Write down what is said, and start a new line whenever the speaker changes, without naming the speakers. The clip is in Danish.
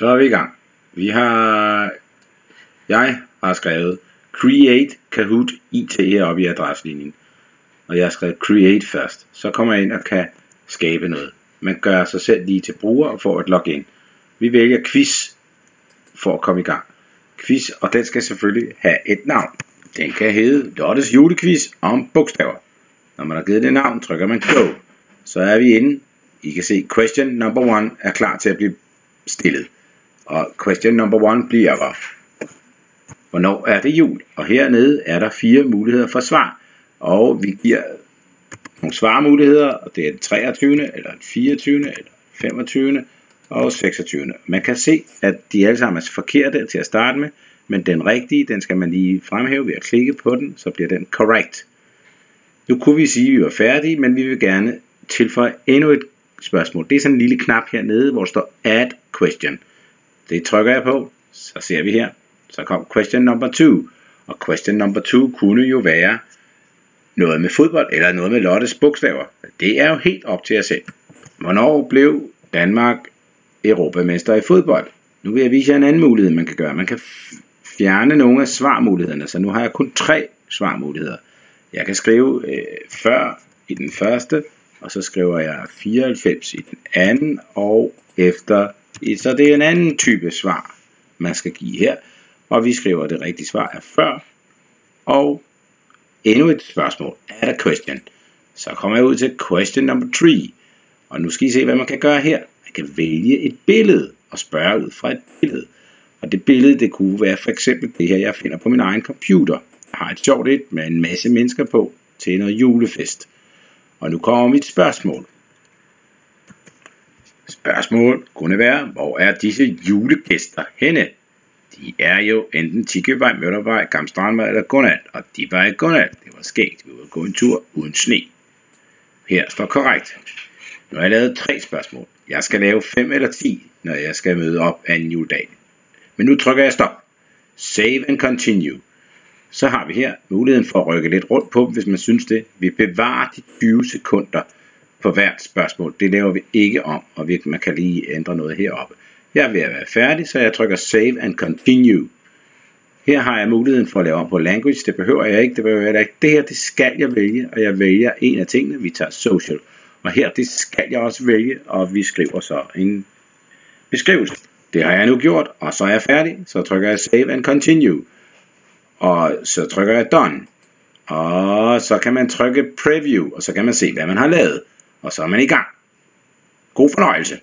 Så er vi i gang. Jeg har skrevet Create Kahoot IT heroppe i adresselinjen. Og jeg har skrevet Create først. Så kommer jeg ind og kan skabe noget. Man gør sig selv lige til bruger og får et login. Vi vælger quiz for at komme i gang. Quiz, og den skal selvfølgelig have et navn. Den kan hedde Lottes julequiz om bogstaver. Når man har givet det navn, trykker man Go. Så er vi inde. I kan se question number 1 er klar til at blive stillet. Og question number 1 bliver: hvornår er det jul? Og hernede er der 4 muligheder for svar. Og vi giver nogle svarmuligheder, og det er den 23. eller den 24. eller 25. og 26. Man kan se, at de alle sammen er forkerte til at starte med, men den rigtige, den skal man lige fremhæve ved at klikke på den, så bliver den correct. Nu kunne vi sige, at vi var færdige, men vi vil gerne tilføje endnu et spørgsmål. Det er sådan en lille knap hernede, hvor der står Add Question. Det trykker jeg på, så ser vi her. Så kom question number 2. Og question number 2 kunne jo være noget med fodbold, eller noget med Lottes bogstaver. Det er jo helt op til jer selv. Hvornår blev Danmark europamester i fodbold? Nu vil jeg vise jer en anden mulighed, man kan gøre. Man kan fjerne nogle af svarmulighederne, så nu har jeg kun 3 svarmuligheder. Jeg kan skrive før i den første, og så skriver jeg 94 i den anden, og efter. Så det er en anden type svar, man skal give her. Og vi skriver, at det rigtige svar er før. Og endnu et spørgsmål. Er der question? Så kommer jeg ud til question number 3. Og nu skal I se, hvad man kan gøre her. Man kan vælge et billede og spørge ud fra et billede. Og det billede, det kunne være for eksempel det her, jeg finder på min egen computer. Jeg har et sjovt et med en masse mennesker på til noget julefest. Og nu kommer mit spørgsmål. Spørgsmål kunne være: hvor er disse julegæster henne? De er jo enten Tikkevej, Møllervej, Gamstrandvej eller Gunald. Og de var i Gunald. Det var skægt. Vi var gå en tur uden sne. Her står korrekt. Nu har jeg lavet 3 spørgsmål. Jeg skal lave 5 eller 10, når jeg skal møde op anden juledag. Men nu trykker jeg stop. Save and continue. Så har vi her muligheden for at rykke lidt rundt på, hvis man synes det. Vi bevarer de 20 sekunder på hvert spørgsmål. Det laver vi ikke om, og man kan lige ændre noget heroppe. Jeg er ved at være færdig, så jeg trykker Save and Continue. Her har jeg muligheden for at lave om på Language. Det behøver jeg ikke. Det her, det skal jeg vælge, og jeg vælger en af tingene. Vi tager Social. Og her, det skal jeg også vælge, og vi skriver så en beskrivelse. Det har jeg nu gjort, og så er jeg færdig. Så trykker jeg Save and Continue. Og så trykker jeg Done. Og så kan man trykke Preview, og så kan man se, hvad man har lavet. Og så er man i gang. God fornøjelse.